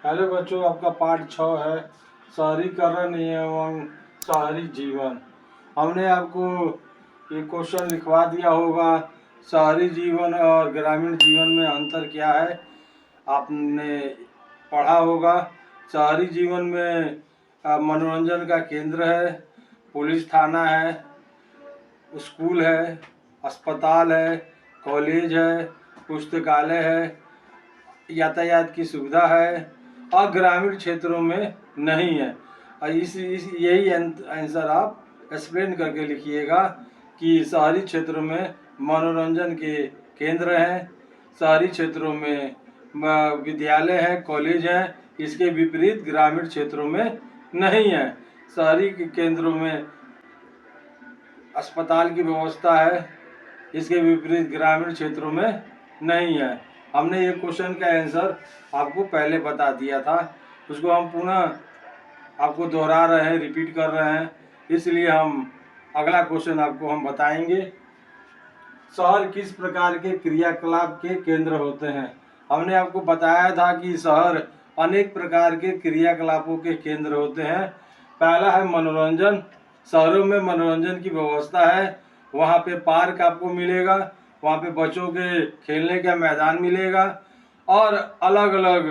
Hello बच्चों, आपका पाठ 6 है शहरीकरण एवं शहरी जीवन। हमने आपको ये क्वेश्चन लिखवा दिया होगा। शहरी जीवन और ग्रामीण जीवन में अंतर क्या है आपने पढ़ा होगा। शहरी जीवन में मनोरंजन का केंद्र है, पुलिस थाना है, स्कूल है, अस्पताल है, कॉलेज है, पुस्तकालय है, यातायात की सुविधा है। और ग्रामीण क्षेत्रों में नहीं है। और यही आंसर आप एक्सप्लेन करके लिखिएगा कि शहरी क्षेत्रों में मनोरंजन के केंद्र हैं, शहरी क्षेत्रों में विद्यालय है, कॉलेज है। इसके विपरीत ग्रामीण क्षेत्रों में नहीं है। शहरी के केंद्रों में अस्पताल की व्यवस्था है, इसके विपरीत ग्रामीण क्षेत्रों में नहीं है। हमने ये क्वेश्चन का आंसर आपको पहले बता दिया था, उसको हम पुनः आपको दोहरा रहे हैं, रिपीट कर रहे हैं। इसलिए हम अगला क्वेश्चन आपको हम बताएंगे। शहर किस प्रकार के क्रियाकलाप के केंद्र होते हैं। हमने आपको बताया था कि शहर अनेक प्रकार के क्रियाकलापों के केंद्र होते हैं। पहला है मनोरंजन। शहरों में मनोरंजन की व्यवस्था है। वहाँ पे पार्क आपको मिलेगा, वहाँ पे बच्चों के खेलने का मैदान मिलेगा और अलग अलग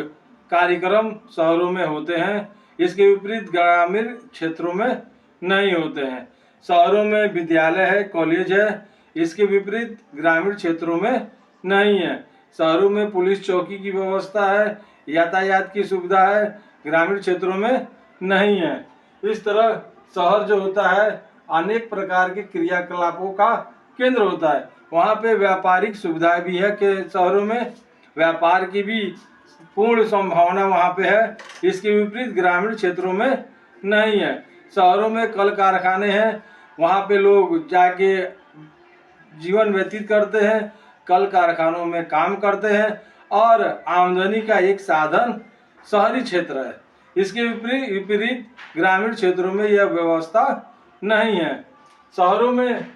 कार्यक्रम शहरों में होते हैं। इसके विपरीत ग्रामीण क्षेत्रों में नहीं होते हैं। शहरों में विद्यालय है, कॉलेज है, इसके विपरीत ग्रामीण क्षेत्रों में नहीं है। शहरों में पुलिस चौकी की व्यवस्था है, यातायात की सुविधा है, ग्रामीण क्षेत्रों में नहीं है। इस तरह शहर जो होता है अनेक प्रकार के क्रियाकलापों का केंद्र होता है। वहाँ पे व्यापारिक सुविधाएं भी है कि शहरों में व्यापार की भी पूर्ण संभावना वहाँ पे है। इसके विपरीत ग्रामीण क्षेत्रों में नहीं है। शहरों में कल कारखाने हैं, वहाँ पे लोग जाके जीवन व्यतीत करते हैं, कल कारखानों में काम करते हैं और आमदनी का एक साधन शहरी क्षेत्र है। इसके विपरीत ग्रामीण क्षेत्रों में यह व्यवस्था नहीं है। शहरों में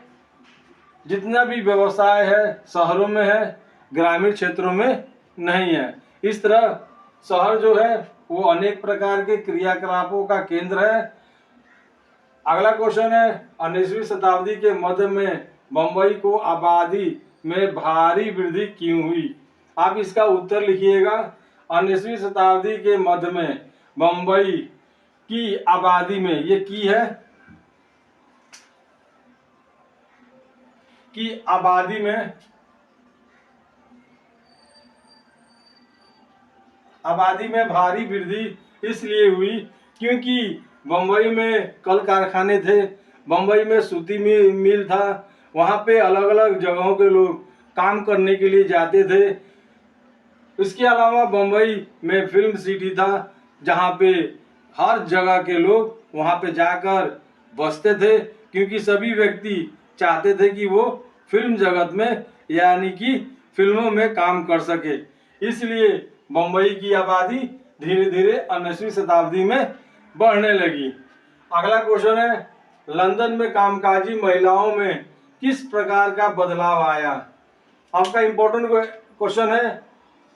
जितना भी व्यवसाय है शहरों में है, ग्रामीण क्षेत्रों में नहीं है। इस तरह शहर जो है वो अनेक प्रकार के क्रियाकलापों का केंद्र है। अगला क्वेश्चन है 19वीं शताब्दी के मध्य में बम्बई को आबादी में भारी वृद्धि क्यों हुई। आप इसका उत्तर लिखिएगा। 19वीं शताब्दी के मध्य में बम्बई की आबादी में, ये की है कि आबादी में भारी वृद्धि इसलिए हुई क्योंकि बम्बई में कल कारखाने थे, बम्बई में सूती मिल था, वहाँ पे अलग अलग जगहों के लोग काम करने के लिए जाते थे। इसके अलावा बम्बई में फिल्म सिटी था, जहाँ पे हर जगह के लोग वहाँ पे जाकर बसते थे क्योंकि सभी व्यक्ति चाहते थे कि वो फिल्म जगत में यानी कि फिल्मों में काम कर सके। इसलिए बम्बई की आबादी धीरे धीरे 19वीं शताब्दी में बढ़ने लगी। अगला क्वेश्चन है लंदन में कामकाजी महिलाओं में किस प्रकार का बदलाव आया। आपका इम्पोर्टेंट क्वेश्चन है,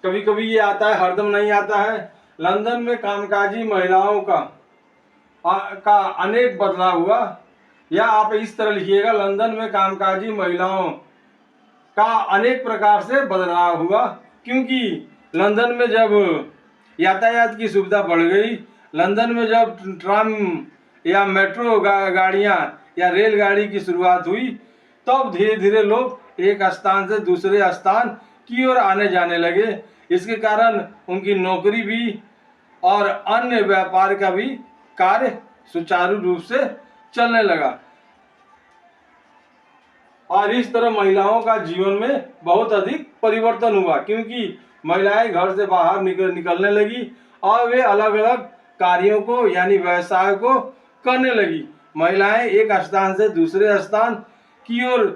कभी कभी ये आता है, हरदम नहीं आता है। लंदन में कामकाजी महिलाओं का अनेक बदलाव हुआ, या आप इस तरह लिखिएगा लंदन में कामकाजी महिलाओं का अनेक प्रकार से बदलाव हुआ क्योंकि लंदन में जब यातायात की सुविधा बढ़ गई, लंदन में जब ट्राम या मेट्रो गाड़ियाँ या रेलगाड़ी की शुरुआत हुई, तब धीरे धीरे लोग एक स्थान से दूसरे स्थान की ओर आने जाने लगे। इसके कारण उनकी नौकरी भी और अन्य व्यापार का भी कार्य सुचारू रूप से चलने लगा और इस तरह महिलाओं का जीवन में बहुत अधिक परिवर्तन हुआ क्योंकि महिलाएं घर से बाहर निकलने लगी और वे अलग अलग कार्यों को यानी व्यवसाय को करने लगी। महिलाएं एक स्थान से दूसरे स्थान की ओर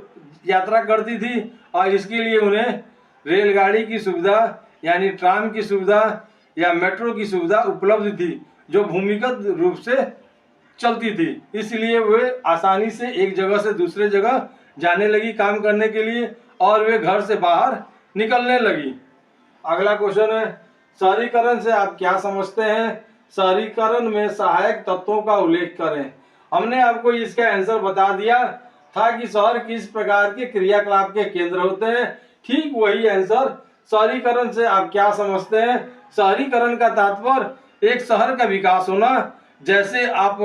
यात्रा करती थी और इसके लिए उन्हें रेलगाड़ी की सुविधा यानी ट्राम की सुविधा या मेट्रो की सुविधा उपलब्ध थी जो भूमिगत रूप से चलती थी। इसलिए वे आसानी से एक जगह से दूसरे जगह जाने लगी काम करने के लिए और वे घर से बाहर निकलने लगी। अगला क्वेश्चन है शहरीकरण से आप क्या समझते हैं? शहरीकरण में सहायक तत्वों का उल्लेख करें। हमने आपको इसका आंसर बता दिया था कि शहर किस प्रकार के क्रियाकलाप के केंद्र होते हैं। ठीक वही आंसर, शहरीकरण से आप क्या समझते हैं? शहरीकरण का तात्पर्य एक शहर का विकास होना। जैसे आप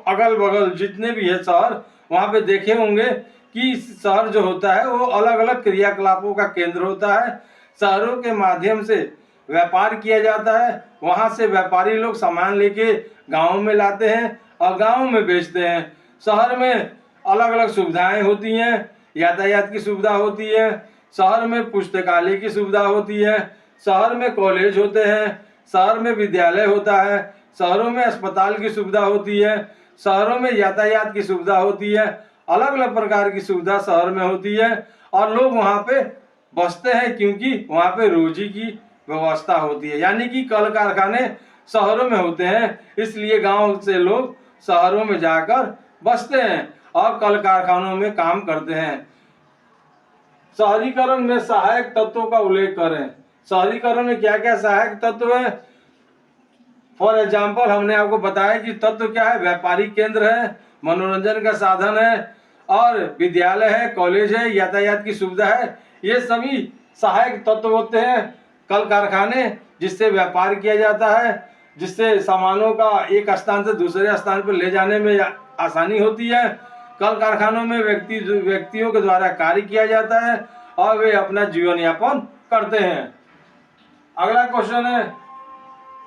अगल बगल जितने भी है शहर, वहाँ पे देखे होंगे कि शहर जो होता है वो अलग अलग क्रियाकलापों का केंद्र होता है। शहरों के माध्यम से व्यापार किया जाता है, वहाँ से व्यापारी लोग सामान लेके गाँव में लाते हैं और गाँव में बेचते हैं। शहर में अलग अलग सुविधाएं होती हैं, यातायात की सुविधा होती है, शहर में पुस्तकालय की सुविधा होती है, शहर में कॉलेज होते हैं, शहर में विद्यालय होता है, शहरों में अस्पताल की सुविधा होती है, शहरों में यातायात की सुविधा होती है, अलग अलग प्रकार की सुविधा शहर में होती है और लोग वहाँ पे बसते हैं क्योंकि वहाँ पे रोजी की व्यवस्था होती है। यानी कि कल कारखाने शहरों में होते हैं, इसलिए गांव से लोग शहरों में जाकर बसते हैं और कल कारखानों में काम करते हैं। शहरीकरण में सहायक तत्वों का उल्लेख करें। शहरीकरण में क्या क्या सहायक तत्व है? फॉर एग्जाम्पल हमने आपको बताया कि तत्व क्या है? व्यापारिक केंद्र है, मनोरंजन का साधन है और विद्यालय है, कॉलेज है, यातायात की सुविधा है। ये सभी सहायक तत्व होते हैं। कल कारखाने जिससे व्यापार किया जाता है, जिससे सामानों का एक स्थान से दूसरे स्थान पर ले जाने में आसानी होती है। कल कारखानों में व्यक्तियों के द्वारा कार्य किया जाता है और वे अपना जीवन यापन करते हैं। अगला क्वेश्चन है,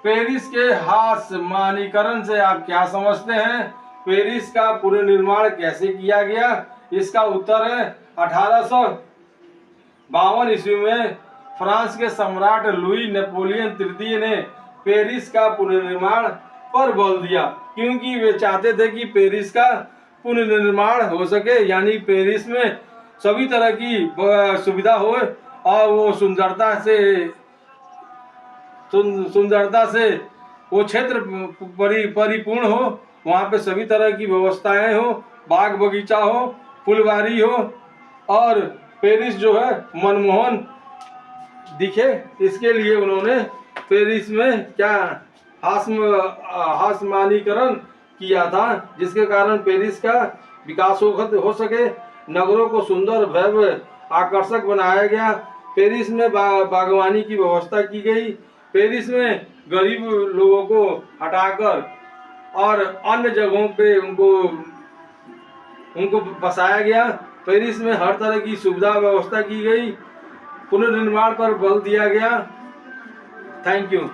पेरिस के हास्यमानीकरण से आप क्या समझते हैं? पेरिस का पुनर्निर्माण कैसे किया गया? इसका उत्तर है 1852 ईस्वी में फ्रांस के सम्राट लुई नेपोलियन तृतीय ने पेरिस का पुनर्निर्माण पर बल दिया, क्योंकि वे चाहते थे कि पेरिस का पुनर्निर्माण हो सके, यानी पेरिस में सभी तरह की सुविधा हो और वो सुंदरता से वो क्षेत्र परिपूर्ण हो, वहाँ पे सभी तरह की व्यवस्थाएं हो, बाग बगीचा हो, फुलवारी हो और पेरिस जो है मनमोहन दिखे, इसके लिए उन्होंने पेरिस में क्या हास्यमानीकरण किया था, जिसके कारण पेरिस का विकास हो सके, नगरों को सुंदर भव्य आकर्षक बनाया गया। पेरिस में बागवानी की व्यवस्था की गई। पेरिस में गरीब लोगों को हटाकर और अन्य जगहों पे उनको बसाया गया। पेरिस में हर तरह की सुविधा व्यवस्था की गई, पुनर्निर्माण पर बल दिया गया। Thank you.